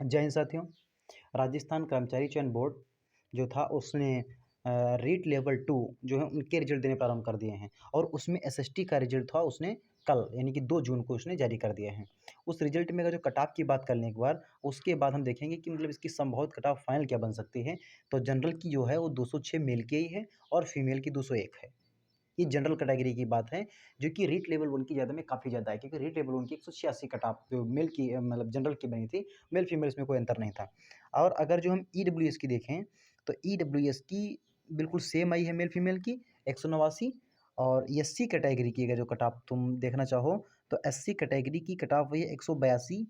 जय हिंद साथियों। राजस्थान कर्मचारी चयन बोर्ड जो था उसने रीट लेवल 2 जो है उनके रिजल्ट देने प्रारंभ कर दिए हैं और उसमें एसएसटी का रिजल्ट था उसने कल यानी कि 2 जून को उसने जारी कर दिया है। उस रिजल्ट में अगर जो कट ऑफ की बात कर लें एक बार, उसके बाद हम देखेंगे कि मतलब इसकी संभवित कट ऑफ फाइनल क्या बन सकती है। तो जनरल की जो है वो 206 मेल की ही है और फीमेल की 201 है। ये जनरल कैटेगरी की बात है, जो कि रीट लेवल 1 की ज़्यादा में काफ़ी ज़्यादा है, क्योंकि रीट लेवल 1 की 186 कट ऑफ जो मेल की मतलब जनरल की बनी थी, मेल फीमेल इसमें कोई अंतर नहीं था। और अगर जो हम ईडब्ल्यूएस की देखें, तो ईडब्ल्यूएस की बिल्कुल सेम आई है मेल फीमेल की 189। और एससी कैटेगरी की अगर जो कट ऑफ तुम देखना चाहो, तो एससी कैटेगरी की कट ऑफ वही है 182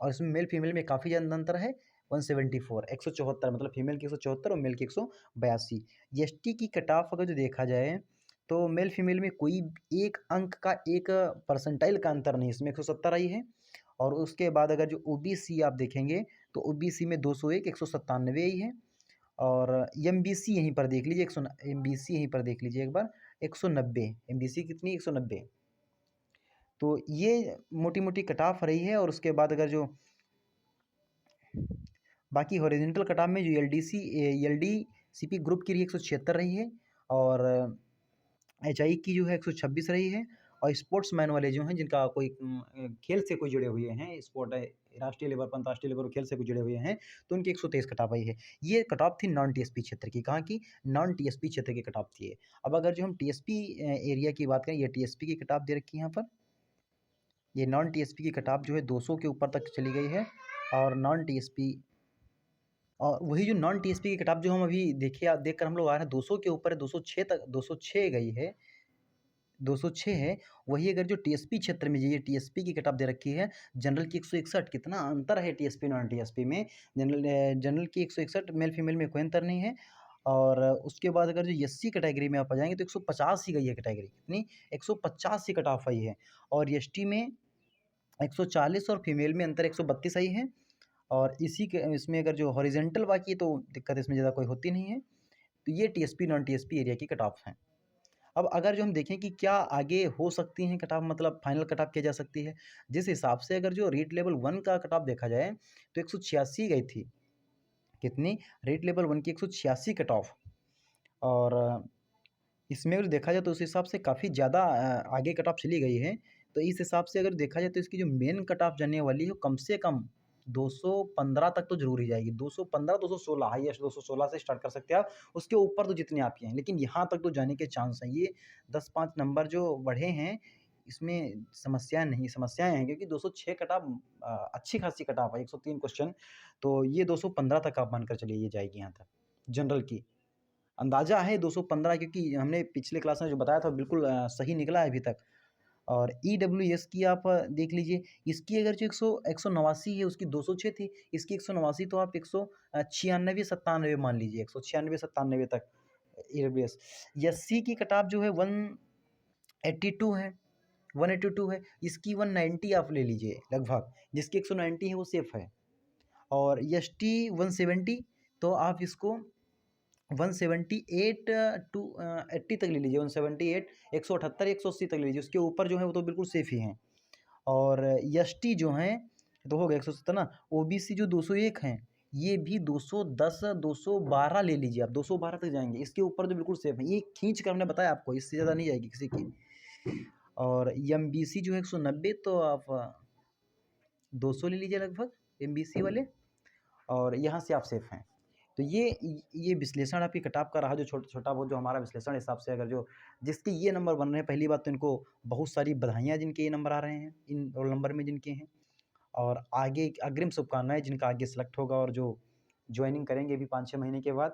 और इसमें मेल फीमेल में काफ़ी ज़्यादा अंतर है 174 174 मतलब फीमेल की 174 और मेल की 182। एसटी की कट ऑफ अगर जो देखा जाए, तो मेल फीमेल में कोई एक अंक का एक परसेंटाइल का अंतर नहीं, इसमें 170 आई है। और उसके बाद अगर जो ओबीसी आप देखेंगे, तो ओबीसी में 201 197 आई है। और एमबीसी यहीं पर देख लीजिए, एमबीसी यहीं पर देख लीजिए एक बार, 190 एमबीसी कितनी 190। तो ये मोटी मोटी कट ऑफ रही है। और उसके बाद अगर जो बाकी हॉरिजॉन्टल कट ऑफ में जो एलडीसीपी ग्रुप की रही 176 रही है और एचआई की जो है 126 रही है। और स्पोर्ट्समैन वाले जो हैं जिनका कोई खेल से कोई जुड़े हुए हैं, स्पोर्ट है राष्ट्रीय लेवल पर अंतर्राष्ट्रीय लेवल खेल से कोई जुड़े हुए हैं, तो उनकी 123 कटाप आई है। ये कटाप थी नॉन टीएसपी क्षेत्र की। कहाँ की? नॉन टीएसपी क्षेत्र की कटाप थी। अब अगर जो हम टीएसपी एरिया की बात करें, ये टीएसपी की कटाप दे रखी है यहाँ पर। ये नॉन टीएसपी की कटाप जो है 200 के ऊपर तक चली गई है। और नॉन टीएसपी और वही जो नॉन टीएसपी की कटाप जो हम अभी देख कर हम लोग आ रहे हैं 200 के ऊपर है, 206 तक 206 गई है, 206 है। वही अगर जो टीएसपी क्षेत्र में ये टीएसपी की कट ऑफ दे रखी है जनरल की 161, कितना अंतर है टीएसपी नॉन टीएसपी में। जनरल की 161 मेल फीमेल में कोई अंतर नहीं है। और उसके बाद अगर जो एससी कैटेगरी में आप आ जाएंगे, तो 150 ही गई है कैटेगरी, कितनी 150 ही कट ऑफ आई है। और एसटी में 140 और फीमेल में अंतर 132 आई है। और इसी के इसमें अगर जो हॉरिजेंटल बाकी है, तो दिक्कत इसमें ज़्यादा कोई होती नहीं है। तो ये टीएसपी नॉन टीएसपी एरिया की कट ऑफ हैं। अब अगर जो हम देखें कि क्या आगे हो सकती हैं कट ऑफ, मतलब फाइनल कट ऑफ की जा सकती है, जिस हिसाब से अगर जो रेट लेवल 1 का कट ऑफ देखा जाए, तो 186 गई थी। कितनी? रेट लेवल 1 की 186 कट ऑफ। और इसमें अगर देखा जाए तो उस हिसाब से काफ़ी ज़्यादा आगे कट ऑफ चली गई है। तो इस हिसाब से अगर देखा जाए, तो इसकी जो मेन कट ऑफ जाने वाली है, वो कम से कम 215 तक तो जरूर ही जाएगी। 215 216 हाईएस्ट 216 से स्टार्ट कर सकते हैं आप। उसके ऊपर तो जितने आप हैं, लेकिन यहाँ तक तो जाने के चांस हैं। ये 10-5 नंबर जो बढ़े हैं, इसमें समस्याएं हैं, क्योंकि 206 कट ऑफ अच्छी खासी कट ऑफ है, 103 क्वेश्चन। तो ये 215 तक आप मानकर चलिए ये जाएगी यहाँ तक जनरल की। अंदाज़ा है 215, क्योंकि हमने पिछले क्लास में जो बताया था बिल्कुल सही निकला है अभी तक। और ईडब्ल्यूएस की आप देख लीजिए, इसकी अगर जो 189 है, उसकी 206 थी, इसकी 189, तो आप 196-97 मान लीजिए, 196-97 तक ईडब्ल्यूएस। एससी की कटाप जो है 182 है, 182 है। इसकी 190 आप ले लीजिए लगभग, जिसकी 190 है वो सेफ है। और एस टी 170, तो आप इसको 178 टू 80 तक ले लीजिए, 178 178 180 तक ले लीजिए। उसके ऊपर जो है वो तो बिल्कुल सेफ ही हैं। और एस टी जो हैं, तो हो गया 170 ना। ओबीसी जो 201 हैं, ये भी 210 212 ले लीजिए आप, 212 तक जाएंगे। इसके ऊपर तो बिल्कुल सेफ है, ये खींच कर हमने बताया आपको, इससे ज़्यादा नहीं जाएगी किसी की। और एमबीसी जो है 190, तो आप 200 ले लीजिए लगभग एमबीसी वाले, और यहाँ से आप सेफ हैं। तो ये विश्लेषण आपकी कटाप का रहा, जो छोटा बहुत जो हमारा विश्लेषण हिसाब से अगर जो जिसके ये नंबर बन रहे हैं, पहली बात तो इनको बहुत सारी बधाइयाँ जिनके ये नंबर आ रहे हैं, इन रोल नंबर में जिनके हैं। और आगे अग्रिम शुभकामनाएं जिनका आगे सेलेक्ट होगा और जो ज्वाइनिंग करेंगे भी 5-6 महीने के बाद।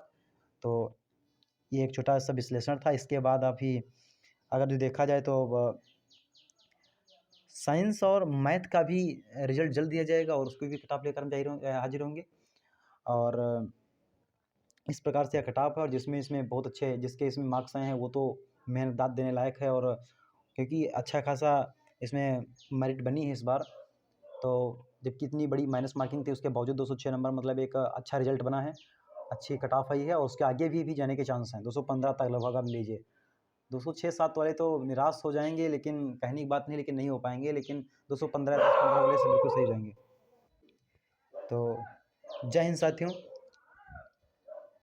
तो ये एक छोटा सा विश्लेषण था। इसके बाद अभी अगर जो देखा जाए, तो साइंस और मैथ का भी रिजल्ट जल्द दिया जाएगा, और उसको भी किताब लेकर हम हाजिर होंगे। और इस प्रकार से कट ऑफ है, और इसमें बहुत अच्छे जिसके इसमें मार्क्स आए हैं, वो तो मेहनत दाद देने लायक है। और क्योंकि अच्छा खासा इसमें मेरिट बनी है इस बार, तो जबकि इतनी बड़ी माइनस मार्किंग थी, उसके बावजूद 206 नंबर, मतलब एक अच्छा रिजल्ट बना है, अच्छी कट ऑफ आई है। और उसके आगे भी जाने के चांस हैं, 215 तक लगभग आप लीजिए। 206-7 वाले तो निराश हो जाएंगे, लेकिन कहने की बात नहीं, लेकिन नहीं हो पाएंगे। लेकिन 215 10-15 वाले से बिल्कुल सही जाएंगे। तो जय हिंद साथियों।